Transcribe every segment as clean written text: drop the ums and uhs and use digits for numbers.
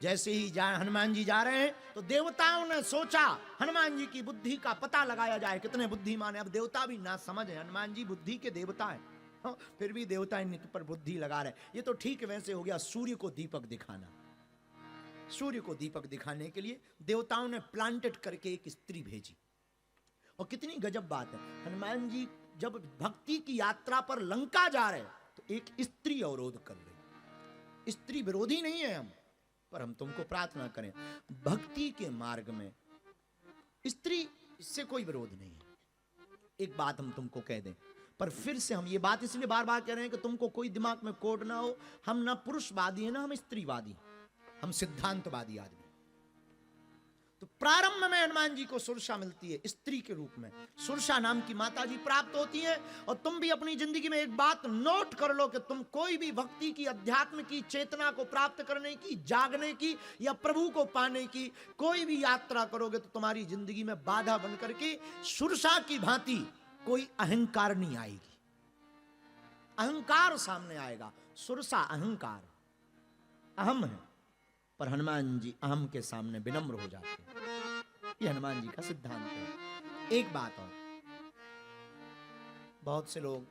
जैसे ही हनुमान जी जा रहे हैं तो देवताओं ने सोचा हनुमान जी की बुद्धि का पता लगाया जाए, कितने बुद्धिमान है। अब देवता भी ना समझ है, हनुमान जी बुद्धि के देवता है, हाँ, फिर भी देवता इनके पर बुद्धि लगा रहे। ये तो ठीक है, वैसे हो गया सूर्य को दीपक दिखाना। सूर्य को दीपक दिखाने के लिए देवताओं ने प्लांटेड करके एक स्त्री भेजी। और कितनी गजब बात है, हनुमान जी जब भक्ति की यात्रा पर लंका जा रहे तो एक स्त्री अवरोध कर रही। स्त्री विरोधी नहीं है हम, पर हम तुमको प्रार्थना करें, भक्ति के मार्ग में स्त्री से कोई विरोध नहीं है। एक बात हम तुमको कह दें, पर फिर से हम ये बात इसलिए बार बार कह रहे हैं कि तुमको कोई दिमाग में कोड ना हो, हम ना पुरुषवादी है ना हम स्त्रीवादी, हम सिद्धांतवादी आदमी। तो प्रारंभ में हनुमान जी को सुरसा मिलती है स्त्री के रूप में, सुरसा नाम की माता जी प्राप्त होती है। और तुम भी अपनी जिंदगी में एक बात नोट कर लो कि तुम कोई भी भक्ति की, अध्यात्म की चेतना को प्राप्त करने की, जागने की या प्रभु को पाने की कोई भी यात्रा करोगे तो तुम्हारी जिंदगी में बाधा बन करके सुरसा की भांति कोई अहंकार नहीं आएगी, अहंकार सामने आएगा। सुरसा अहंकार, अहम है, पर हनुमान जी अहम के सामने विनम्र हो जाते हैं। ये हनुमान जी का सिद्धांत है। एक बात और, बहुत से लोग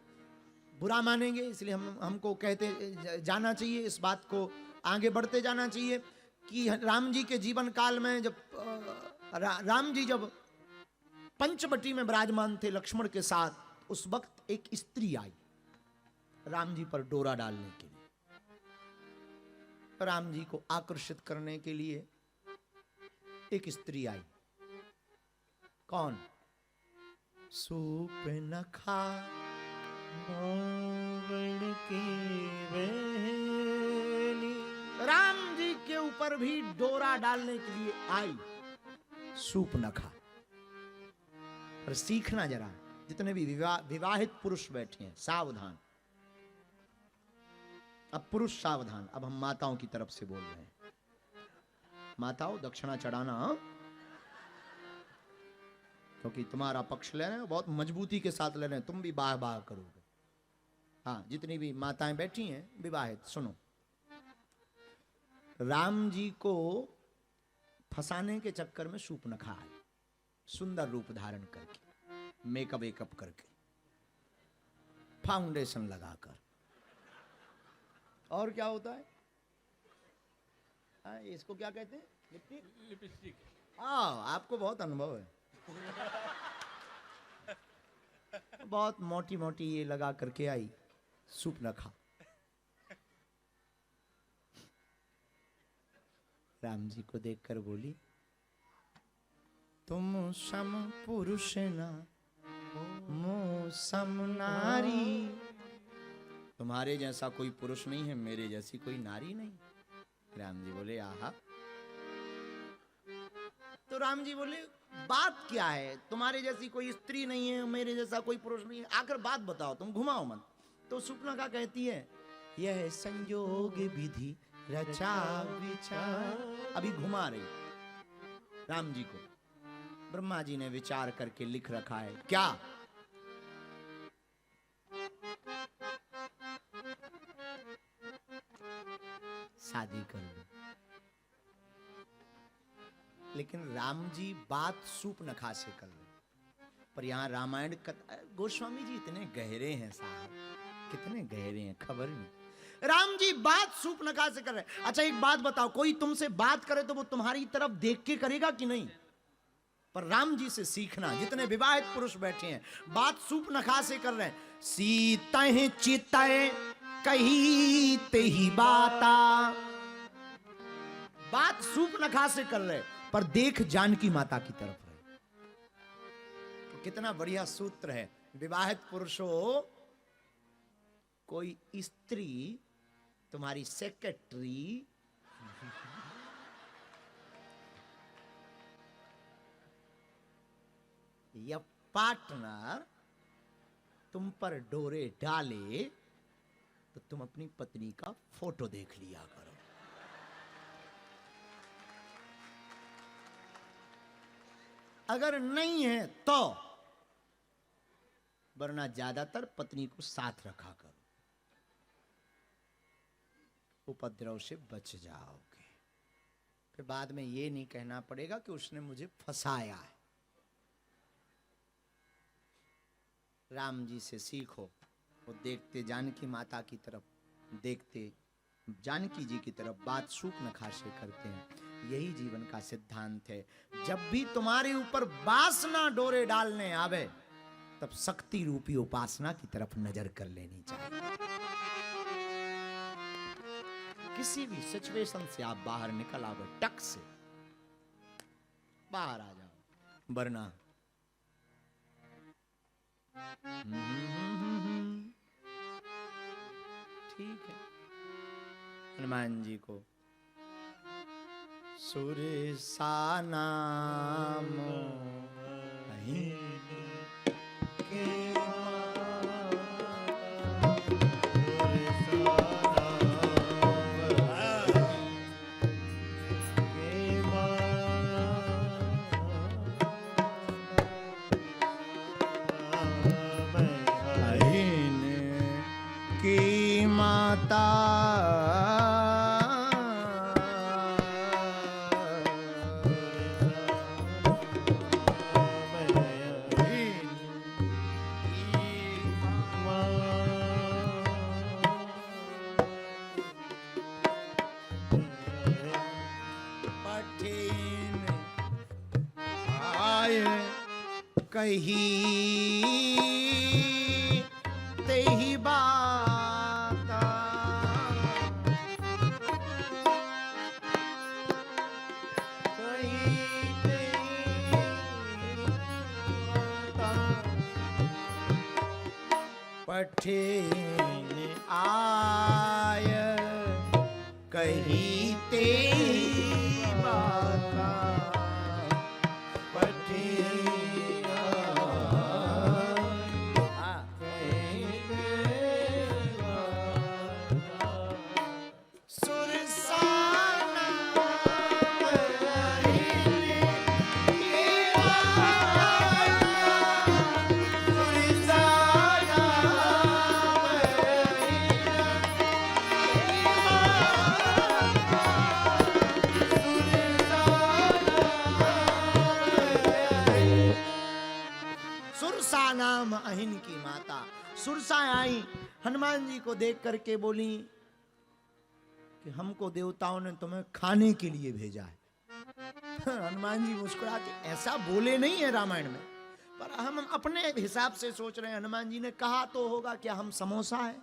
बुरा मानेंगे, इसलिए हमको कहते जाना चाहिए, इस बात को आगे बढ़ते जाना चाहिए कि राम जी के जीवन काल में जब राम जी जब पंचवटी में विराजमान थे लक्ष्मण के साथ, उस वक्त एक स्त्री आई राम जी पर डोरा डालने के लिए, राम जी को आकर्षित करने के लिए एक स्त्री आई। कौन? सूपनखा की बेली, राम जी के ऊपर भी डोरा डालने के लिए आई सूपनखा। पर सीखना जरा, जितने भी विवाहित पुरुष बैठे हैं सावधान, अब पुरुष सावधान, अब हम माताओं की तरफ से बोल रहे हैं। माताओं दक्षिणा चढ़ाना, क्योंकि तुम्हारा पक्ष ले रहे हैं, बहुत मजबूती के साथ ले रहे हैं, तुम भी बाह बाह करोगे। हाँ, जितनी भी माताएं बैठी हैं विवाहित, सुनो, राम जी को फंसाने के चक्कर में शूर्पणखा आई, सुंदर रूप धारण करके, मेकअप वेकअप करके, फाउंडेशन लगाकर, और क्या होता है इसको क्या कहते हैं, लिपस्टिक। आपको बहुत अनुभव है। बहुत मोटी मोटी ये लगा करके आई शूर्पणखा। राम जी को देखकर बोली, तुम सम पुरुष ना मो सम नारी, तुम्हारे जैसा कोई पुरुष नहीं है, मेरे जैसी कोई नारी नहीं। राम जी बोले आहा। तो राम जी बोले बात क्या है, तुम्हारे जैसी कोई स्त्री नहीं है, मेरे जैसा कोई पुरुष नहीं है, आखिर बात बताओ, तुम घुमाओ मत। तो शूर्पणखा कहती है, यह संयोग विधि रचा विचार। अभी घुमा रही राम जी को। ब्रह्मा जी ने विचार करके लिख रखा है क्या, शादी कर लो। लेकिन राम जी बात शूर्पणखा से कर रहे, पर यहां रामायण कथा, गोस्वामी जी इतने गहरे हैं साहब, कितने गहरे हैं खबर नहीं। राम जी बात शूर्पणखा से कर रहे। अच्छा एक बात बताओ, कोई तुमसे बात करे तो वो तुम्हारी तरफ देख के करेगा कि नहीं? पर राम जी से सीखना, जितने विवाहित पुरुष बैठे हैं, बात शूर्पणखा से कर रहे हैं। सीतहि चितहि कही ते ही बाता, बात शूर्पणखा से कर रहे, पर देख जानकी माता की तरफ है। तो कितना बढ़िया सूत्र है, विवाहित पुरुषों, कोई स्त्री तुम्हारी सेक्रेटरी या पार्टनर तुम पर डोरे डाले तो तुम अपनी पत्नी का फोटो देख लिया करो। अगर नहीं है तो, वरना ज्यादातर पत्नी को साथ रखा करो, उपद्रव से बच जाओगे। फिर बाद में ये नहीं कहना पड़ेगा कि उसने मुझे फंसाया है। राम जी से सीखो, वो देखते जानकी माता की तरफ, देखते जानकी जी की तरफ बात सूख नखाशे करते हैं। यही जीवन का सिद्धांत है। जब भी तुम्हारे ऊपर वासना डोरे डालने आवे, तब शक्ति रूपी उपासना की तरफ नजर कर लेनी चाहिए। किसी भी सिचुएशन से आप बाहर निकल आओ, टक से बाहर आ जाओ, वरना ठीक है। हनुमान जी को सुरसा नाम की माता पठिन आय कही तेहि बाता, कही तेहि बाता, पठिन आय कही तेहि बाता, पठिन नाम अहिन की माता। सुरसा आई, हनुमान जी को देख करके बोली कि हमको देवताओं ने तुम्हें खाने के लिए भेजा है। हनुमान जी मुस्कुरा के, ऐसा बोले नहीं है रामायण में, पर हम अपने हिसाब से सोच रहे हैं हनुमान जी ने कहा तो होगा क्या हम समोसा है।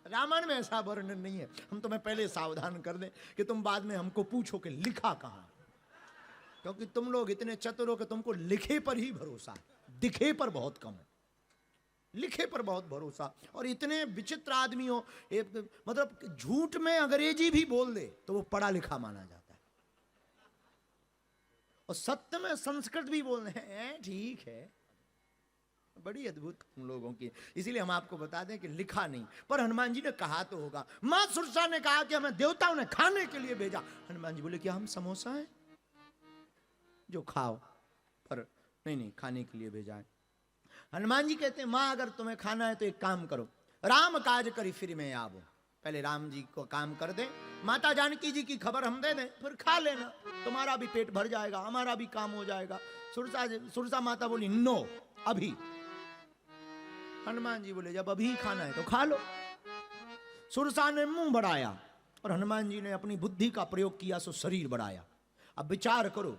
रामायण में ऐसा वर्णन नहीं है। हम तुम्हें पहले सावधान कर दें कि तुम बाद में हमको पूछो कि लिखा कहां, क्योंकि तुम लोग इतने चतुर हो कि तुमको लिखे पर ही भरोसा है, दिखे पर बहुत कम है। लिखे पर बहुत भरोसा, और इतने विचित्र आदमी हो, मतलब झूठ में अंग्रेजी भी बोल दे तो वो पढ़ा लिखा माना जाता है, और सत्य में संस्कृत भी बोल रहे हैं, ठीक है। बड़ी अद्भुत हम लोगों की। इसीलिए हम आपको बता दें कि लिखा नहीं, पर हनुमान जी ने कहा तो होगा। मां सुरसा ने कहा कि हमें देवताओं ने खाने के लिए भेजा। हनुमान जी बोले क्या हम समोसा है जो खाओ, पर नहीं खाने के लिए भेजा है। हनुमान जी कहते हैं मां अगर तुम्हें खाना है तो एक काम करो, राम काज करी फिर मैं आवो। पहले राम जी को काम कर दे, माता जानकी जी की खबर हम दे दें, फिर खा लेना, तुम्हारा भी पेट भर जाएगा, हमारा भी काम हो जाएगा। सुरसा माता बोली नो, अभी। हनुमान जी बोले जब अभी खाना है तो खा लो। सुरसा ने मुंह बढ़ाया और हनुमान जी ने अपनी बुद्धि का प्रयोग किया, सो शरीर बढ़ाया। अब विचार करो,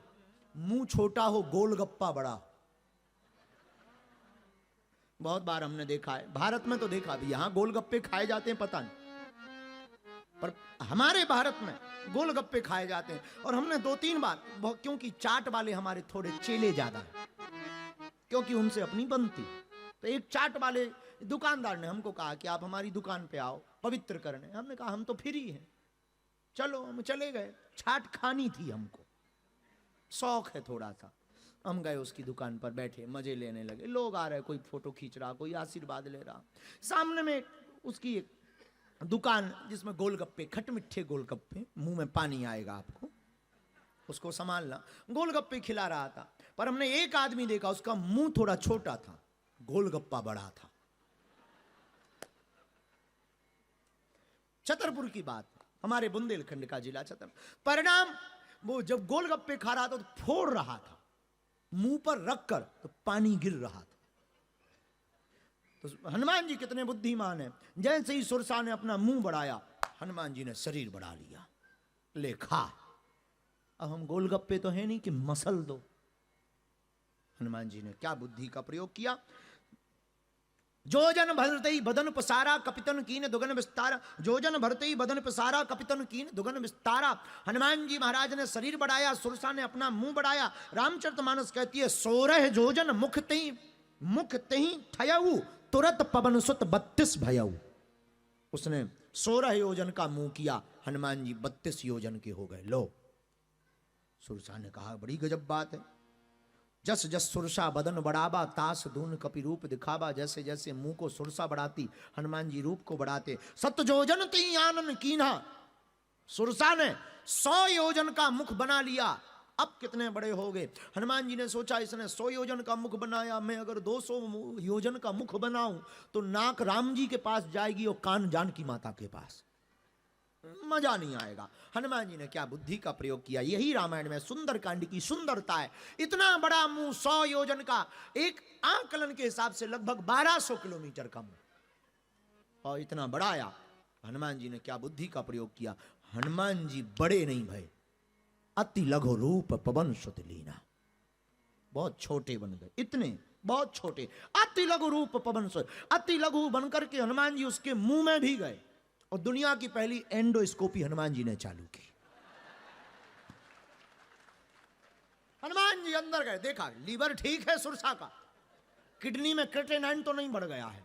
मुंह छोटा हो गोलगप्पा बड़ा हो। बहुत बार हमने देखा है, भारत में तो देखा भी, यहां गोलगप्पे खाए जाते हैं पता नहीं, पर हमारे भारत में गोलगप्पे खाए जाते हैं। और हमने 2-3 बार, क्योंकि चाट वाले हमारे थोड़े चेले ज्यादा हैं, क्योंकि उनसे अपनी बनती, तो एक चाट वाले दुकानदार ने हमको कहा कि आप हमारी दुकान पे आओ पवित्र करने। हमने कहा हम तो फ्री हैं, चलो। हम चले गए, चाट खानी थी हमको, शौक है थोड़ा सा। हम गए उसकी दुकान पर, बैठे मजे लेने लगे। लोग आ रहे, कोई फोटो खींच रहा, कोई आशीर्वाद ले रहा। सामने में उसकी एक दुकान जिसमें गोलगप्पे, खटमिठे गोलगप्पे, मुंह में पानी आएगा आपको, उसको संभालना। गोलगप्पे खिला रहा था, पर हमने एक आदमी देखा उसका मुंह थोड़ा छोटा था, गोलगप्पा बड़ा था। छतरपुर की बात, हमारे बुंदेलखंड का जिला छतरपुर। परिणाम, वो जब गोलगप्पे खा रहा था तो फोड़ रहा था, मुंह पर रखकर तो पानी गिर रहा था। तो हनुमान जी कितने बुद्धिमान हैं, जैसे ही सुरसा ने अपना मुंह बढ़ाया, हनुमान जी ने शरीर बढ़ा लिया, ले खा। अब हम गोलगप्पे तो है नहीं कि मसल दो। हनुमान जी ने क्या बुद्धि का प्रयोग किया। जोजन भरते ही बदन पसारा, कपितन कीन दुगन विस्तारा। जोजन भरते ही बदन पसारा, कपितन कीन दुगन विस्तारा। हनुमान जी महाराज ने शरीर बढ़ाया, सुरसा ने अपना मुंह बढ़ाया। रामचरितमानस कहती है 16 जोजन मुख तही ठयऊ, तुरत पवन सुत 32 भयऊ। उसने 16 योजन का मुंह किया, हनुमान जी 32 योजन के हो गए। लो, सुरसा ने कहा बड़ी गजब बात है। जस जस सुरसा बदन बढ़ावा, तास धून कपि रूप दिखावा। जैसे जैसे मुंह को सुरसा बढ़ाती, हनुमान जी रूप को बढ़ाते। 7 योजन ती आनन कीन्हा, सुरसा ने 100 योजन का मुख बना लिया। अब कितने बड़े हो गए। हनुमान जी ने सोचा इसने 100 योजन का मुख बनाया, मैं अगर 200 योजन का मुख बनाऊं तो नाक राम जी के पास जाएगी और कान जानकी माता के पास, मजा नहीं आएगा। हनुमान जी ने क्या बुद्धि का प्रयोग किया। यही रामायण में सुंदर कांड की सुंदरता है। इतना बड़ा मुंह, 100 योजन का, एक आंकलन के हिसाब से लगभग 1200 किलोमीटर का मुंह, और इतना बढ़ाया। हनुमान जी ने क्या बुद्धि का प्रयोग किया। हनुमान जी बड़े नहीं भय, अति लघु रूप पवन सुत लीना, बहुत छोटे बन गए, इतने बहुत छोटे, अति लघु रूप पवन सुत। अति लघु बनकर के हनुमान जी उसके मुंह में भी गए, और दुनिया की पहली एंडोस्कोपी हनुमान जी ने चालू की। हनुमान जी अंदर गए, देखा लीवर ठीक है सुरसा का, किडनी में क्रिएटिनिन तो नहीं बढ़ गया है,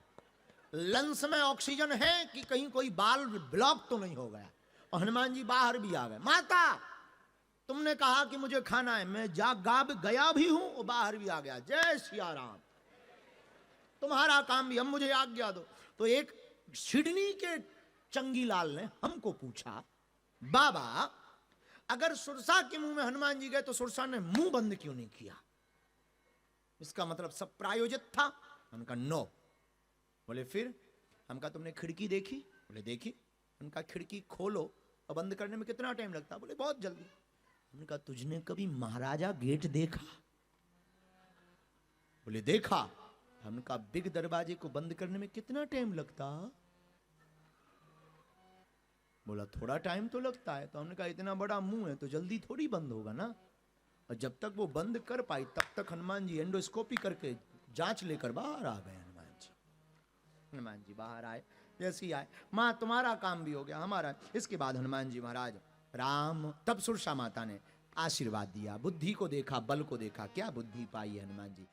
लंग्स में ऑक्सीजन है कि कहीं कोई बाल ब्लॉक तो नहीं हो गया। और हनुमान जी बाहर भी आ गए। माता, तुमने कहा कि मुझे खाना है, मैं गाब गया भी हूं और बाहर भी आ गया। जय सिया राम, तुम्हारा काम भी, हम मुझे आज्ञा दो। तो एक सिडनी के चंगीलाल ने हमको पूछा, बाबा अगर सुरसा के मुंह में हनुमान जी गए तो सुरसा ने मुंह बंद क्यों नहीं किया? इसका मतलब सब प्रायोजित था। उनका नो। बोले फिर? हम कहा तुमने खिड़की देखी? बोले देखी। उनका खिड़की खोलो और बंद करने में कितना टाइम लगता? बोले बहुत जल्दी। हमने कहा तुझने कभी महाराजा गेट देखा? बोले देखा। हमने कहा बिग दरवाजे को बंद करने में कितना टाइम लगता? बोला थोड़ा टाइम तो लगता है। तो हमने कहा इतना बड़ा मुंह है तो जल्दी थोड़ी बंद होगा ना। और जब तक वो बंद कर पाई तब तक हनुमान जी एंडोस्कोपी करके जांच लेकर बाहर आ गए। हनुमान जी बाहर आए, जैसे ही आए, माँ तुम्हारा काम भी हो गया, हमारा। इसके बाद हनुमान जी महाराज राम, तब सुरसा माता ने आशीर्वाद दिया। बुद्धि को देखा, बल को देखा, क्या बुद्धि पाई है हनुमान जी।